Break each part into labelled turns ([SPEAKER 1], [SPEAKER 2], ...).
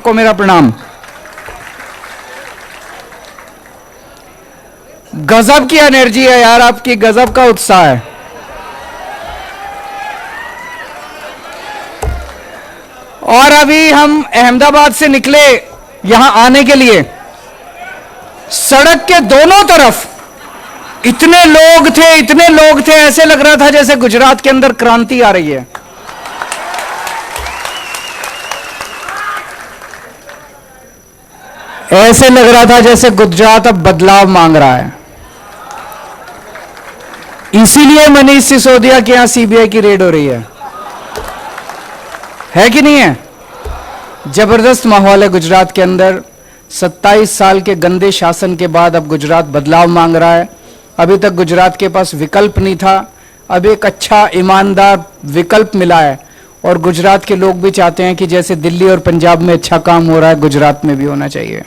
[SPEAKER 1] सबको मेरा प्रणाम। गजब की एनर्जी है यार आपकी, गजब का उत्साह है। और अभी हम अहमदाबाद से निकले यहां आने के लिए, सड़क के दोनों तरफ इतने लोग थे, ऐसे लग रहा था जैसे गुजरात के अंदर क्रांति आ रही है। ऐसे लग रहा था जैसे गुजरात अब बदलाव मांग रहा है। इसीलिए मनीष सिसोदिया के यहां सीबीआई की रेड हो रही है कि नहीं है? जबरदस्त माहौल है गुजरात के अंदर। 27 साल के गंदे शासन के बाद अब गुजरात बदलाव मांग रहा है। अभी तक गुजरात के पास विकल्प नहीं था, अब एक अच्छा ईमानदार विकल्प मिला है। और गुजरात के लोग भी चाहते हैं कि जैसे दिल्ली और पंजाब में अच्छा काम हो रहा है, गुजरात में भी होना चाहिए।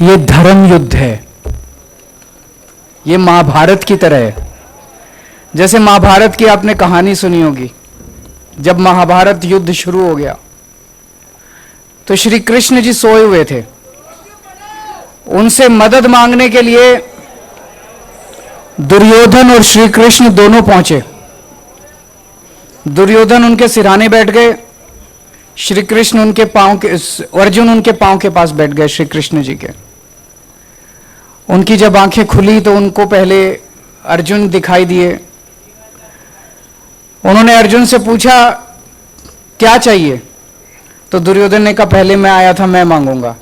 [SPEAKER 1] ये धर्म युद्ध है, ये महाभारत की तरह है। जैसे महाभारत की आपने कहानी सुनी होगी, जब महाभारत युद्ध शुरू हो गया तो श्री कृष्ण जी सोए हुए थे। उनसे मदद मांगने के लिए दुर्योधन और श्री कृष्ण दोनों पहुंचे। दुर्योधन उनके सिरहाने बैठ गए, श्री कृष्ण उनके पांव के, अर्जुन उनके पांव के पास बैठ गए श्री कृष्ण जी के। उनकी जब आंखें खुली तो उनको पहले अर्जुन दिखाई दिए। उन्होंने अर्जुन से पूछा क्या चाहिए, तो दुर्योधन ने कहा पहले मैं आया था, मैं मांगूंगा।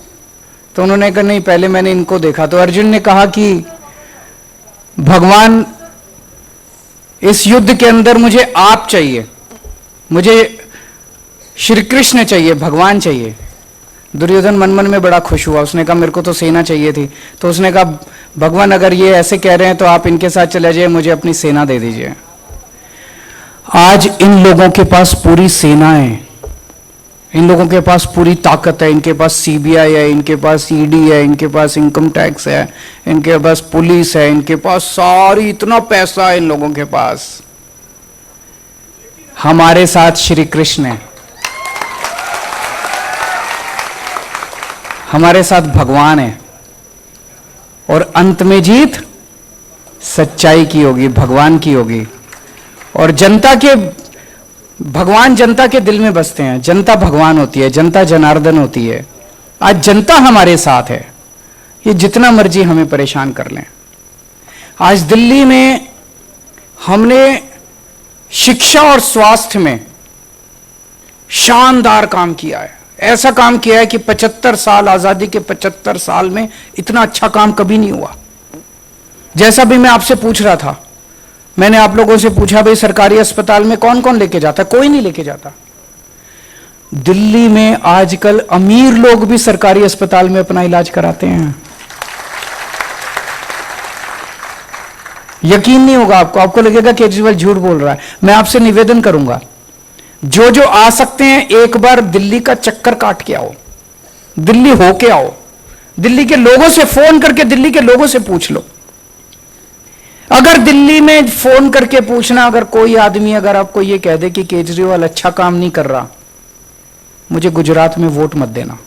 [SPEAKER 1] तो उन्होंने कहा नहीं, पहले मैंने इनको देखा। तो अर्जुन ने कहा कि भगवान, इस युद्ध के अंदर मुझे आप चाहिए, मुझे श्री कृष्ण चाहिए, भगवान चाहिए। दुर्योधन मन मन में बड़ा खुश हुआ, उसने कहा मेरे को तो सेना चाहिए थी। तो उसने कहा भगवान अगर ये ऐसे कह रहे हैं तो आप इनके साथ चले जाइए, मुझे अपनी सेना दे दीजिए। आज इन लोगों के पास पूरी सेना है, इन लोगों के पास पूरी ताकत है, इनके पास सीबीआई है, इनके पास ईडी है, इनके पास इनकम टैक्स है, इनके पास पुलिस है, इनके पास सारी, इतना पैसा है इन लोगों के पास। हमारे साथ श्री कृष्ण है, हमारे साथ भगवान है। और अंत में जीत सच्चाई की होगी, भगवान की होगी। और जनता के, भगवान जनता के दिल में बसते हैं, जनता भगवान होती है, जनता जनार्दन होती है। आज जनता हमारे साथ है, ये जितना मर्जी हमें परेशान कर लें। आज दिल्ली में हमने शिक्षा और स्वास्थ्य में शानदार काम किया है। ऐसा काम किया है कि 75 साल, आजादी के 75 साल में इतना अच्छा काम कभी नहीं हुआ। जैसा भी मैं आपसे पूछ रहा था, मैंने आप लोगों से पूछा भाई सरकारी अस्पताल में कौन कौन लेके जाता? कोई नहीं लेके जाता। दिल्ली में आजकल अमीर लोग भी सरकारी अस्पताल में अपना इलाज कराते हैं। यकीन नहीं होगा आपको, आपको लगेगा केजरीवाल झूठ बोल रहा है। मैं आपसे निवेदन करूंगा, जो जो आ सकते हैं एक बार दिल्ली का चक्कर काट के आओ, दिल्ली होके आओ, दिल्ली के लोगों से फोन करके, दिल्ली के लोगों से पूछ लो। अगर दिल्ली में फोन करके पूछना, अगर कोई आदमी अगर आपको यह कह दे कि केजरीवाल अच्छा काम नहीं कर रहा, मुझे गुजरात में वोट मत देना।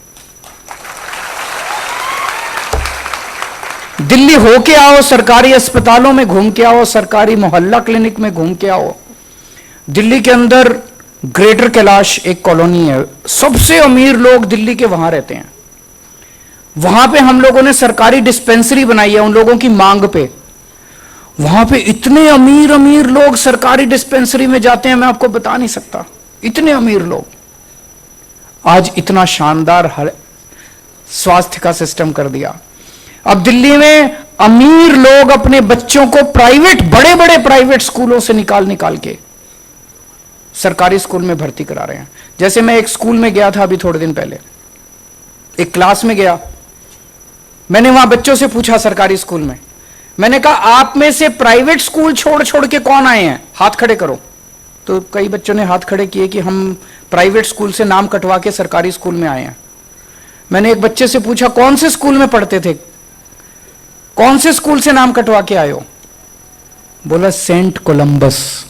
[SPEAKER 1] दिल्ली होके आओ, सरकारी अस्पतालों में घूम के आओ, सरकारी मोहल्ला क्लिनिक में घूम के आओ। दिल्ली के अंदर ग्रेटर कैलाश एक कॉलोनी है, सबसे अमीर लोग दिल्ली के वहां रहते हैं। वहां पे हम लोगों ने सरकारी डिस्पेंसरी बनाई है उन लोगों की मांग पे। वहां पे इतने अमीर अमीर लोग सरकारी डिस्पेंसरी में जाते हैं, मैं आपको बता नहीं सकता, इतने अमीर लोग। आज इतना शानदार स्वास्थ्य का सिस्टम कर दिया। अब दिल्ली में अमीर लोग अपने बच्चों को प्राइवेट, बड़े बड़े प्राइवेट स्कूलों से निकाल के सरकारी स्कूल में भर्ती करा रहे हैं। जैसे मैं एक स्कूल में गया था अभी थोड़े दिन पहले, एक क्लास में गया, मैंने वहां बच्चों से पूछा सरकारी स्कूल में, मैंने कहा आप में से प्राइवेट स्कूल छोड़ के कौन आए हैं, हाथ खड़े करो। तो कई बच्चों ने हाथ खड़े किए कि हम प्राइवेट स्कूल से नाम कटवा के सरकारी स्कूल में आए हैं। मैंने एक बच्चे से पूछा कौन से स्कूल में पढ़ते थे, कौन से स्कूल से नाम कटवा के आए हो? बोला सेंट कोलंबस,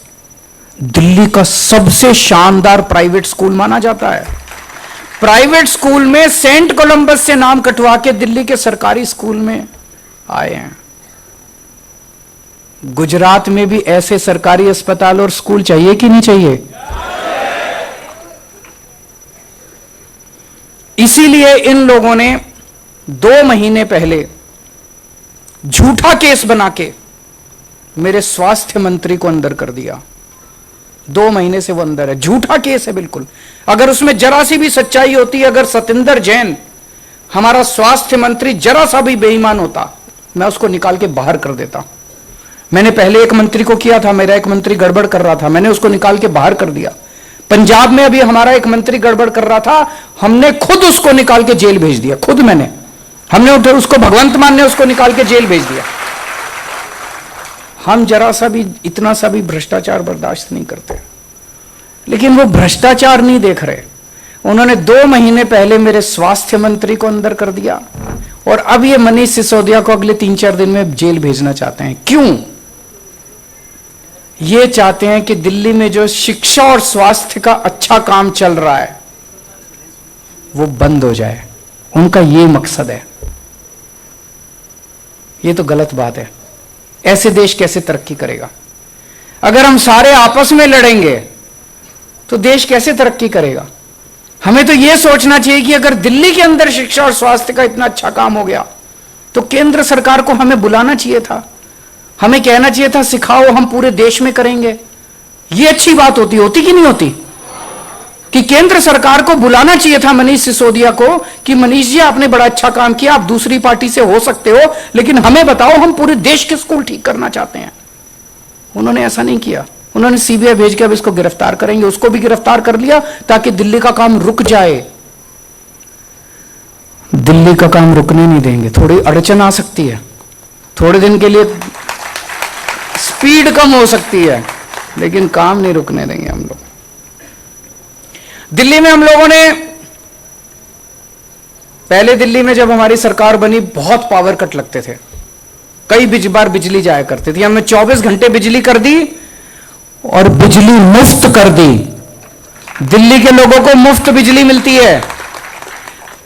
[SPEAKER 1] दिल्ली का सबसे शानदार प्राइवेट स्कूल माना जाता है। प्राइवेट स्कूल में सेंट कोलंबस से नाम कटवा के दिल्ली के सरकारी स्कूल में आए हैं। गुजरात में भी ऐसे सरकारी अस्पताल और स्कूल चाहिए कि नहीं चाहिए? इसीलिए इन लोगों ने 2 महीने पहले झूठा केस बना के मेरे स्वास्थ्य मंत्री को अंदर कर दिया। 2 महीने से वो अंदर है, झूठा केस है बिल्कुल। अगर उसमें जरा सी भी सच्चाई होती, अगर सतेंद्र जैन हमारा स्वास्थ्य मंत्री जरा सा भी बेईमान होता, मैं उसको निकाल के बाहर कर देता। मैंने पहले एक मंत्री को किया था, मेरा एक मंत्री गड़बड़ कर रहा था, मैंने उसको निकाल के बाहर कर दिया। पंजाब में अभी हमारा एक मंत्री गड़बड़ कर रहा था, हमने खुद उसको निकाल के जेल भेज दिया, खुद हमने उसको भगवंत मान ने उसको निकाल के जेल भेज दिया। हम जरा सा भी, इतना सा भी भ्रष्टाचार बर्दाश्त नहीं करते। लेकिन वो भ्रष्टाचार नहीं देख रहे। उन्होंने 2 महीने पहले मेरे स्वास्थ्य मंत्री को अंदर कर दिया और अब ये मनीष सिसोदिया को अगले 3-4 दिन में जेल भेजना चाहते हैं। क्यों? ये चाहते हैं कि दिल्ली में जो शिक्षा और स्वास्थ्य का अच्छा काम चल रहा है वो बंद हो जाए। उनका ये मकसद है। ये तो गलत बात है। ऐसे देश कैसे तरक्की करेगा? अगर हम सारे आपस में लड़ेंगे तो देश कैसे तरक्की करेगा? हमें तो यह सोचना चाहिए कि अगर दिल्ली के अंदर शिक्षा और स्वास्थ्य का इतना अच्छा काम हो गया तो केंद्र सरकार को हमें बुलाना चाहिए था, हमें कहना चाहिए था सिखाओ, हम पूरे देश में करेंगे। यह अच्छी बात होती कि नहीं होती? कि केंद्र सरकार को बुलाना चाहिए था मनीष सिसोदिया को कि मनीष जी आपने बड़ा अच्छा काम किया, आप दूसरी पार्टी से हो सकते हो, लेकिन हमें बताओ, हम पूरे देश के स्कूल ठीक करना चाहते हैं। उन्होंने ऐसा नहीं किया। उन्होंने सीबीआई भेज के अब इसको गिरफ्तार करेंगे, उसको भी गिरफ्तार कर लिया ताकि दिल्ली का काम रुक जाए। दिल्ली का काम रुकने नहीं देंगे। थोड़ी अड़चन आ सकती है, थोड़े दिन के लिए स्पीड कम हो सकती है, लेकिन काम नहीं रुकने देंगे हम लोग। दिल्ली में हम लोगों ने पहले, दिल्ली में जब हमारी सरकार बनी, बहुत पावर कट लगते थे, कई बार बिजली जाया करती थी। हमने 24 घंटे बिजली कर दी और बिजली मुफ्त कर दी। दिल्ली के लोगों को मुफ्त बिजली मिलती है।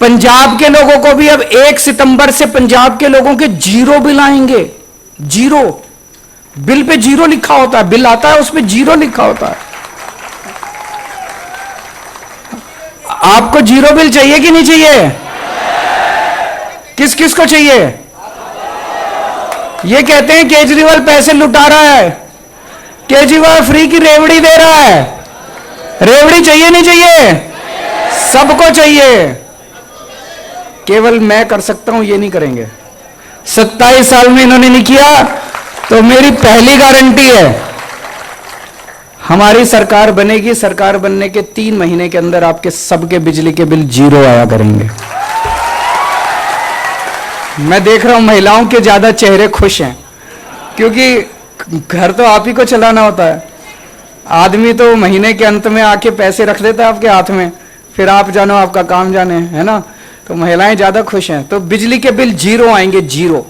[SPEAKER 1] पंजाब के लोगों को भी अब 1 सितंबर से पंजाब के लोगों के 0 बिल आएंगे। 0 बिल पे 0 लिखा होता है, बिल आता है उस पे 0 लिखा होता है। आपको 0 बिल चाहिए कि नहीं चाहिए? किस किस को चाहिए? ये कहते हैं केजरीवाल पैसे लुटा रहा है, केजरीवाल फ्री की रेवड़ी दे रहा है। रेवड़ी चाहिए नहीं चाहिए? सबको चाहिए। केवल मैं कर सकता हूं, ये नहीं करेंगे। 27 साल में इन्होंने नहीं किया, तो मेरी पहली गारंटी है हमारी सरकार बनेगी। सरकार बनने के 3 महीने के अंदर आपके सबके बिजली के बिल 0 आया करेंगे। मैं देख रहा हूं महिलाओं के ज्यादा चेहरे खुश हैं, क्योंकि घर तो आप ही को चलाना होता है। आदमी तो महीने के अंत में आके पैसे रख देता है आपके हाथ में, फिर आप जानो आपका काम जाने, है ना? तो महिलाएं ज्यादा खुश हैं। तो बिजली के बिल 0 आएंगे, 0।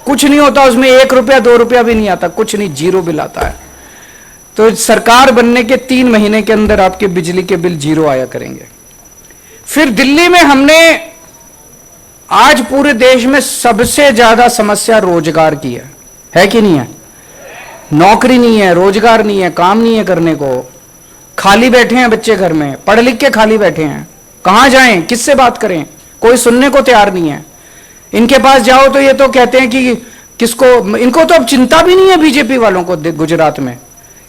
[SPEAKER 1] कुछ नहीं होता उसमें, 1 रुपया 2 रुपया भी नहीं आता, कुछ नहीं, 0 बिल आता है। तो सरकार बनने के 3 महीने के अंदर आपके बिजली के बिल 0 आया करेंगे। फिर दिल्ली में हमने आज पूरे देश में सबसे ज्यादा समस्या रोजगार की है कि नहीं है? नौकरी नहीं है, रोजगार नहीं है, काम नहीं है करने को। खाली बैठे हैं बच्चे घर में, पढ़ लिख के खाली बैठे हैं। कहां जाएं, किससे बात करें? कोई सुनने को तैयार नहीं है। इनके पास जाओ तो ये तो कहते हैं कि किसको, इनको तो अब चिंता भी नहीं है बीजेपी वालों को। गुजरात में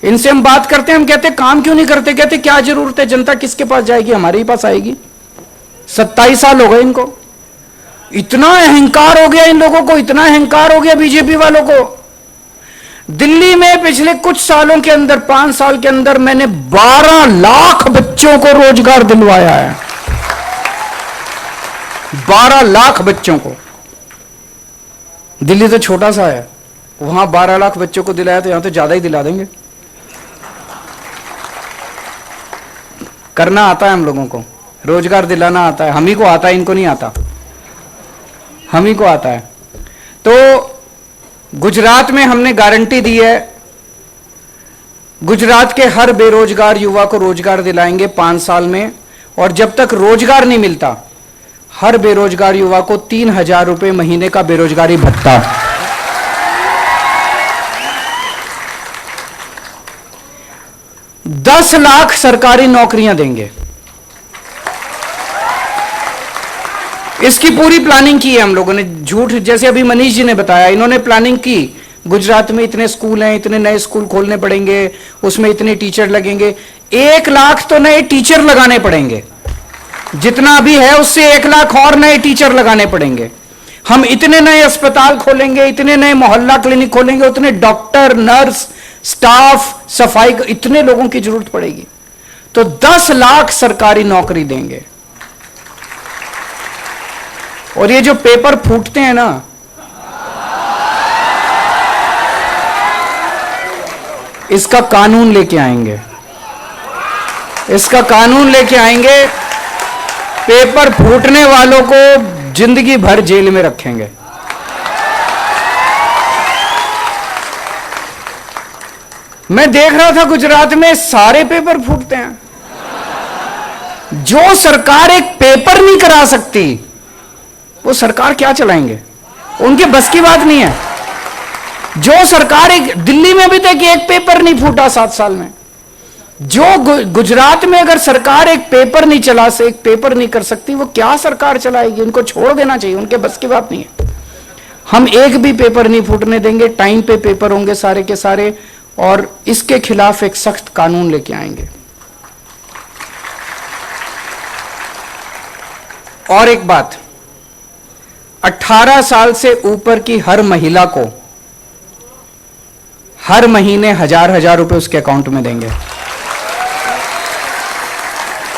[SPEAKER 1] इनसे हम बात करते हैं, हम कहते हैं काम क्यों नहीं करते? कहते क्या जरूरत है, जनता किसके पास जाएगी? हमारे ही पास आएगी। 27 साल हो गए इनको। इतना अहंकार हो गया इन लोगों को, इतना अहंकार हो गया बीजेपी वालों को। दिल्ली में पिछले कुछ सालों के अंदर, 5 साल के अंदर, मैंने 12 लाख बच्चों को रोजगार दिलवाया है। 12 लाख बच्चों को। दिल्ली तो छोटा सा है, वहां 12 लाख बच्चों को दिलाया तो यहां तो ज्यादा ही दिला देंगे। करना आता है हम लोगों को, रोजगार दिलाना आता है। हम ही को आता है, इनको नहीं आता, हम ही को आता है। तो गुजरात में हमने गारंटी दी है, गुजरात के हर बेरोजगार युवा को रोजगार दिलाएंगे 5 साल में। और जब तक रोजगार नहीं मिलता, हर बेरोजगार युवा को 3,000 रुपए महीने का बेरोजगारी भत्ता। दस लाख सरकारी नौकरियां देंगे। इसकी पूरी प्लानिंग की है हम लोगों ने। झूठ, जैसे अभी मनीष जी ने बताया, इन्होंने प्लानिंग की। गुजरात में इतने स्कूल हैं, इतने नए स्कूल खोलने पड़ेंगे, उसमें इतने टीचर लगेंगे। 1 लाख तो नए टीचर लगाने पड़ेंगे। जितना अभी है उससे 1 लाख और नए टीचर लगाने पड़ेंगे। हम इतने नए अस्पताल खोलेंगे, इतने नए मोहल्ला क्लिनिक खोलेंगे, उतने डॉक्टर, नर्स, स्टाफ, सफाई, इतने लोगों की जरूरत पड़ेगी। तो 10 लाख सरकारी नौकरी देंगे। और ये जो पेपर फूटते हैं ना, इसका कानून लेके आएंगे, इसका कानून लेके आएंगे। पेपर फूटने वालों को जिंदगी भर जेल में रखेंगे। मैं देख रहा था गुजरात में सारे पेपर फूटते हैं। जो सरकार एक पेपर नहीं करा सकती, वो सरकार क्या चलाएंगे? उनके बस की बात नहीं है। जो सरकार, एक दिल्ली में अभी तक एक पेपर नहीं फूटा 7 साल में। जो गुजरात में अगर सरकार एक पेपर नहीं चला से, एक पेपर नहीं कर सकती, वो क्या सरकार चलाएगी? उनको छोड़ देना चाहिए, उनके बस की बात नहीं है। हम एक भी पेपर नहीं फूटने देंगे। टाइम पे पेपर होंगे सारे के सारे, और इसके खिलाफ एक सख्त कानून लेके आएंगे। और एक बात, 18 साल से ऊपर की हर महिला को हर महीने 1,000 रुपए उसके अकाउंट में देंगे।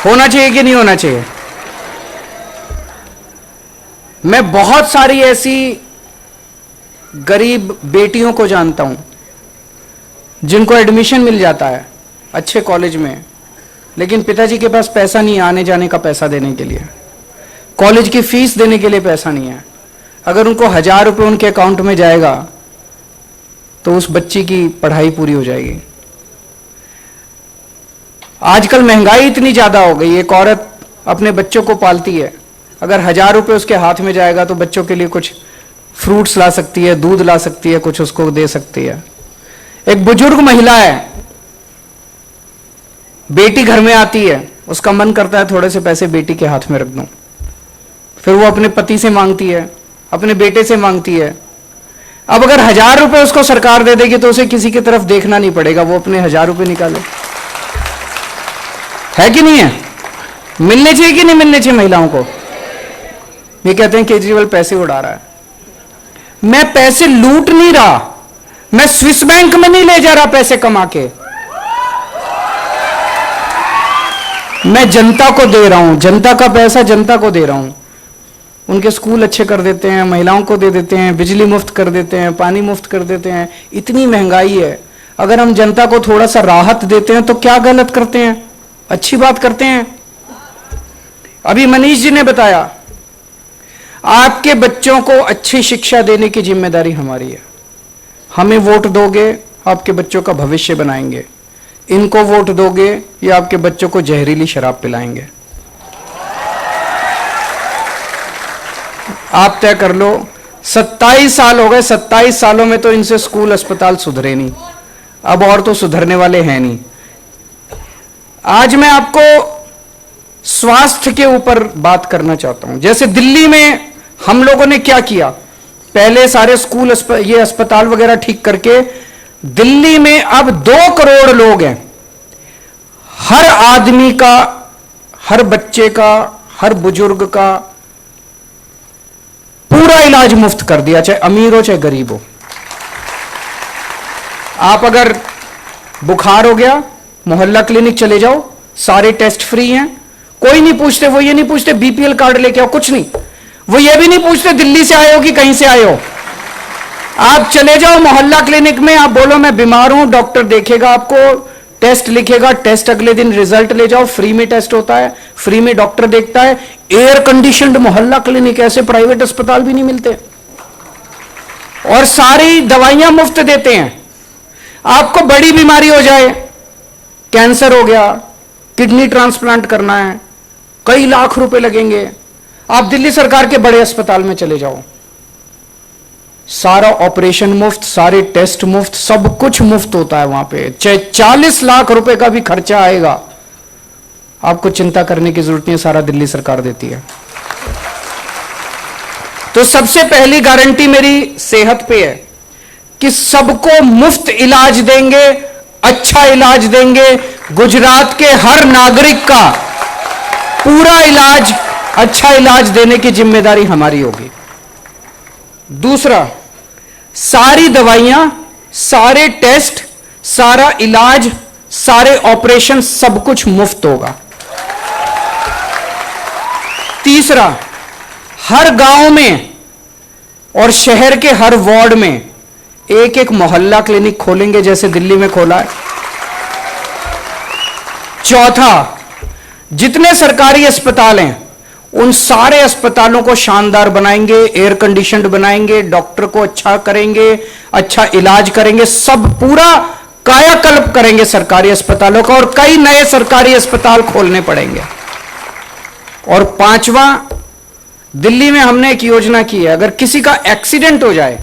[SPEAKER 1] होना चाहिए कि नहीं होना चाहिए? मैं बहुत सारी ऐसी गरीब बेटियों को जानता हूं जिनको एडमिशन मिल जाता है अच्छे कॉलेज में, लेकिन पिताजी के पास पैसा नहीं है आने जाने का पैसा देने के लिए, कॉलेज की फीस देने के लिए पैसा नहीं है। अगर उनको 1,000 रुपए उनके अकाउंट में जाएगा तो उस बच्ची की पढ़ाई पूरी हो जाएगी। आजकल महंगाई इतनी ज्यादा हो गई, एक औरत अपने बच्चों को पालती है, अगर 1,000 रुपए उसके हाथ में जाएगा तो बच्चों के लिए कुछ फ्रूट्स ला सकती है, दूध ला सकती है, कुछ उसको दे सकती है। एक बुजुर्ग महिला है, बेटी घर में आती है, उसका मन करता है थोड़े से पैसे बेटी के हाथ में रख दूं, फिर वो अपने पति से मांगती है, अपने बेटे से मांगती है। अब अगर 1,000 रुपए उसको सरकार दे देगी तो उसे किसी की तरफ देखना नहीं पड़ेगा, वो अपने 1,000 रुपए निकाले। है कि नहीं है? मिलने चाहिए कि नहीं मिलने चाहिए महिलाओं को? ये कहते हैं केजरीवाल पैसे उड़ा रहा है। मैं पैसे लूट नहीं रहा, मैं स्विस बैंक में नहीं ले जा रहा पैसे कमा के, मैं जनता को दे रहा हूं, जनता का पैसा जनता को दे रहा हूं। उनके स्कूल अच्छे कर देते हैं, महिलाओं को दे देते हैं, बिजली मुफ्त कर देते हैं, पानी मुफ्त कर देते हैं। इतनी महंगाई है, अगर हम जनता को थोड़ा सा राहत देते हैं तो क्या गलत करते हैं? अच्छी बात करते हैं। अभी मनीष जी ने बताया, आपके बच्चों को अच्छी शिक्षा देने की जिम्मेदारी हमारी है। हमें वोट दोगे, आपके बच्चों का भविष्य बनाएंगे। इनको वोट दोगे, ये आपके बच्चों को जहरीली शराब पिलाएंगे। आप तय कर लो। 27 साल हो गए, 27 सालों में तो इनसे स्कूल अस्पताल सुधरे नहीं, अब और तो सुधरने वाले हैं नहीं। आज मैं आपको स्वास्थ्य के ऊपर बात करना चाहता हूं। जैसे दिल्ली में हम लोगों ने क्या किया, पहले सारे स्कूल ये अस्पताल वगैरह ठीक करके, दिल्ली में अब 2 करोड़ लोग हैं। हर आदमी का, हर बच्चे का, हर बुजुर्ग का पूरा इलाज मुफ्त कर दिया, चाहे अमीर हो चाहे गरीब हो। आप अगर बुखार हो गया, मोहल्ला क्लिनिक चले जाओ, सारे टेस्ट फ्री हैं, कोई नहीं पूछते। वो ये नहीं पूछते बीपीएल कार्ड लेके आओ, कुछ नहीं। वो ये भी नहीं पूछते दिल्ली से आए हो कि कहीं से आए हो। आप चले जाओ मोहल्ला क्लिनिक में, आप बोलो मैं बीमार हूं, डॉक्टर देखेगा आपको, टेस्ट लिखेगा, टेस्ट अगले दिन रिजल्ट ले जाओ, फ्री में टेस्ट होता है, फ्री में डॉक्टर देखता है। एयर कंडीशनड मोहल्ला क्लिनिक, ऐसे प्राइवेट अस्पताल भी नहीं मिलते, और सारी दवाइयां मुफ्त देते हैं। आपको बड़ी बीमारी हो जाए, कैंसर हो गया, किडनी ट्रांसप्लांट करना है, कई लाख रुपए लगेंगे। आप दिल्ली सरकार के बड़े अस्पताल में चले जाओ, सारा ऑपरेशन मुफ्त, सारे टेस्ट मुफ्त, सब कुछ मुफ्त होता है वहां पे। चाहे 40 लाख रुपए का भी खर्चा आएगा, आपको चिंता करने की जरूरत नहीं है, सारा दिल्ली सरकार देती है। तो सबसे पहली गारंटी मेरी सेहत पे है कि सबको मुफ्त इलाज देंगे, अच्छा इलाज देंगे। गुजरात के हर नागरिक का पूरा इलाज, अच्छा इलाज देने की जिम्मेदारी हमारी होगी। दूसरा, सारी दवाइयां, सारे टेस्ट, सारा इलाज, सारे ऑपरेशन, सब कुछ मुफ्त होगा। तीसरा, हर गांव में और शहर के हर वार्ड में एक एक मोहल्ला क्लिनिक खोलेंगे, जैसे दिल्ली में खोला है। चौथा, जितने सरकारी अस्पताल हैं उन सारे अस्पतालों को शानदार बनाएंगे, एयर कंडीशनड बनाएंगे, डॉक्टर को अच्छा करेंगे, अच्छा इलाज करेंगे, सब पूरा कायाकल्प करेंगे सरकारी अस्पतालों का, और कई नए सरकारी अस्पताल खोलने पड़ेंगे। और पांचवा, दिल्ली में हमने एक योजना की है, अगर किसी का एक्सीडेंट हो जाए,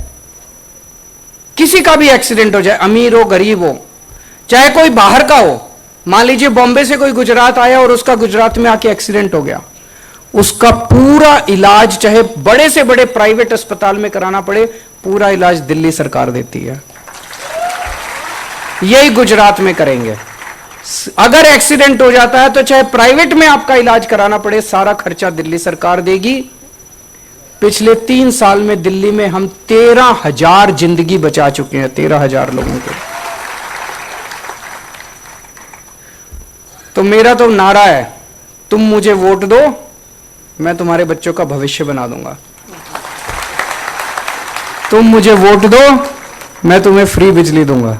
[SPEAKER 1] किसी का भी एक्सीडेंट हो जाए, अमीर हो गरीब हो, चाहे कोई बाहर का हो, मान लीजिए बॉम्बे से कोई गुजरात आया और उसका गुजरात में आके एक्सीडेंट हो गया, उसका पूरा इलाज चाहे बड़े से बड़े प्राइवेट अस्पताल में कराना पड़े, पूरा इलाज दिल्ली सरकार देती है। यही गुजरात में करेंगे। अगर एक्सीडेंट हो जाता है तो चाहे प्राइवेट में आपका इलाज कराना पड़े, सारा खर्चा दिल्ली सरकार देगी। पिछले 3 साल में दिल्ली में हम 13,000 जिंदगी बचा चुके हैं, 13,000 लोगों को। तो मेरा तो नारा है, तुम मुझे वोट दो, मैं तुम्हारे बच्चों का भविष्य बना दूंगा। तुम मुझे वोट दो, मैं तुम्हें फ्री बिजली दूंगा।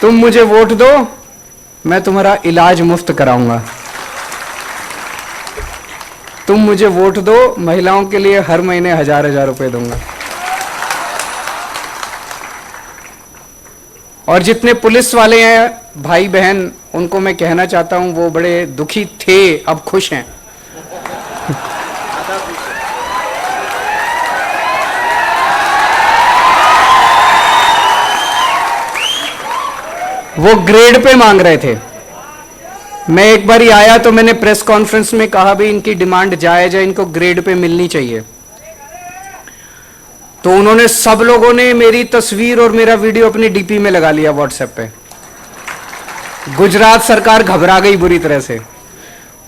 [SPEAKER 1] तुम मुझे वोट दो, मैं तुम्हारा इलाज मुफ्त कराऊंगा। तुम मुझे वोट दो, महिलाओं के लिए हर महीने 1,000 रुपए दूंगा। और जितने पुलिस वाले हैं भाई बहन, उनको मैं कहना चाहता हूं, वो बड़े दुखी थे, अब खुश हैं। वो ग्रेड पे मांग रहे थे। मैं एक बार ही आया तो मैंने प्रेस कॉन्फ्रेंस में कहा भी इनकी डिमांड जायज है, इनको ग्रेड पे मिलनी चाहिए। तो उन्होंने, सब लोगों ने मेरी तस्वीर और मेरा वीडियो अपनी डीपी में लगा लिया व्हाट्सएप पे। गुजरात सरकार घबरा गई बुरी तरह से।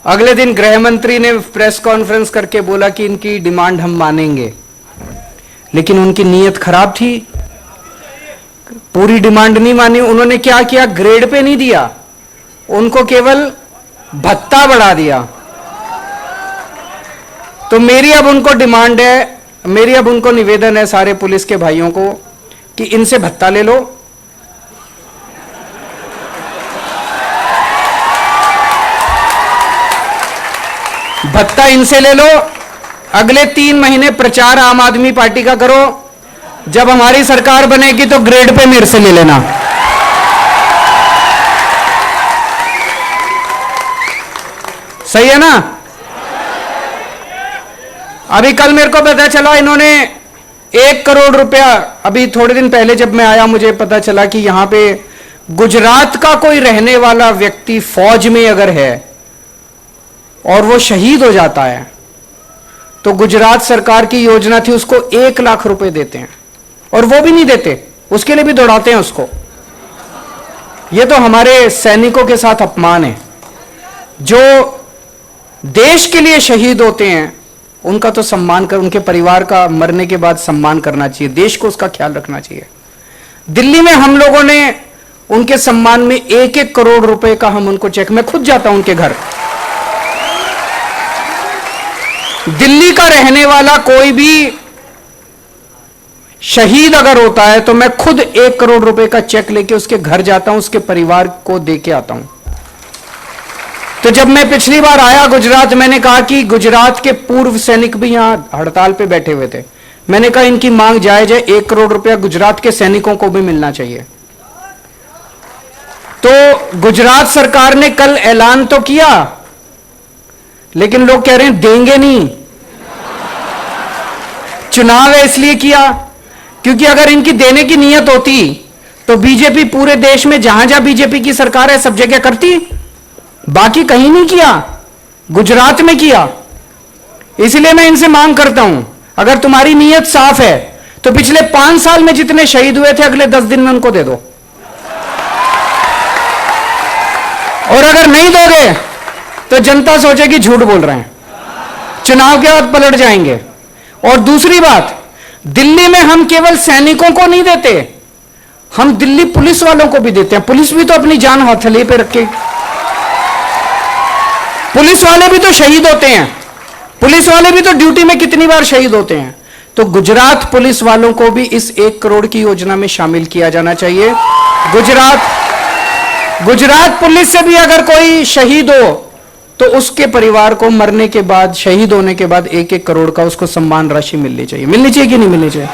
[SPEAKER 1] अगले दिन गृह मंत्री ने प्रेस कॉन्फ्रेंस करके बोला कि इनकी डिमांड हम मानेंगे, लेकिन उनकी नीयत खराब थी, पूरी डिमांड नहीं मानी। उन्होंने क्या किया, ग्रेड पे नहीं दिया, उनको केवल भत्ता बढ़ा दिया। तो मेरी अब उनको डिमांड है, मेरी अब उनको निवेदन है सारे पुलिस के भाइयों को कि इनसे भत्ता ले लो, भत्ता इनसे ले लो। अगले 3 महीने प्रचार आम आदमी पार्टी का करो, जब हमारी सरकार बनेगी तो ग्रेड पे मेरे से ले लेना। सही है ना? अभी कल मेरे को पता चला इन्होंने 1 करोड़ रुपया, अभी थोड़े दिन पहले जब मैं आया मुझे पता चला कि यहां पे गुजरात का कोई रहने वाला व्यक्ति फौज में अगर है और वो शहीद हो जाता है तो गुजरात सरकार की योजना थी उसको 1 लाख रुपए देते हैं, और वो भी नहीं देते, उसके लिए भी दौड़ाते हैं उसको। ये तो हमारे सैनिकों के साथ अपमान है। जो देश के लिए शहीद होते हैं उनका तो सम्मान कर, उनके परिवार का मरने के बाद सम्मान करना चाहिए, देश को उसका ख्याल रखना चाहिए। दिल्ली में हम लोगों ने उनके सम्मान में 1-1 करोड़ रुपए का हम उनको चेक, मैं खुद जाता हूं उनके घर। दिल्ली का रहने वाला कोई भी शहीद अगर होता है तो मैं खुद 1 करोड़ रुपए का चेक लेके उसके घर जाता हूं, उसके परिवार को देके आता हूं। तो जब मैं पिछली बार आया गुजरात, मैंने कहा कि गुजरात के पूर्व सैनिक भी यहां हड़ताल पे बैठे हुए थे। मैंने कहा इनकी मांग जायज है, 1 करोड़ रुपया गुजरात के सैनिकों को भी मिलना चाहिए। तो गुजरात सरकार ने कल ऐलान तो किया लेकिन लोग कह रहे हैं देंगे नहीं। चुनाव है इसलिए किया, क्योंकि अगर इनकी देने की नीयत होती तो बीजेपी पूरे देश में जहां जहां बीजेपी की सरकार है सब जगह करती, बाकी कहीं नहीं किया, गुजरात में किया। इसलिए मैं इनसे मांग करता हूं, अगर तुम्हारी नीयत साफ है तो पिछले 5 साल में जितने शहीद हुए थे अगले 10 दिन में उनको दे दो, और अगर नहीं दोगे तो जनता सोचेगी झूठ बोल रहे हैं, चुनाव के बाद पलट जाएंगे। और दूसरी बात, दिल्ली में हम केवल सैनिकों को नहीं देते, हम दिल्ली पुलिस वालों को भी देते हैं। पुलिस भी तो अपनी जान हथेली पे रखे, पुलिस वाले भी तो शहीद होते हैं, पुलिस वाले भी तो ड्यूटी में कितनी बार शहीद होते हैं। तो गुजरात पुलिस वालों को भी इस 1 करोड़ की योजना में शामिल किया जाना चाहिए। गुजरात पुलिस से भी अगर कोई शहीद हो तो उसके परिवार को मरने के बाद, शहीद होने के बाद 1-1 करोड़ का उसको सम्मान राशि मिलनी चाहिए। मिलनी चाहिए कि नहीं मिलनी चाहिए?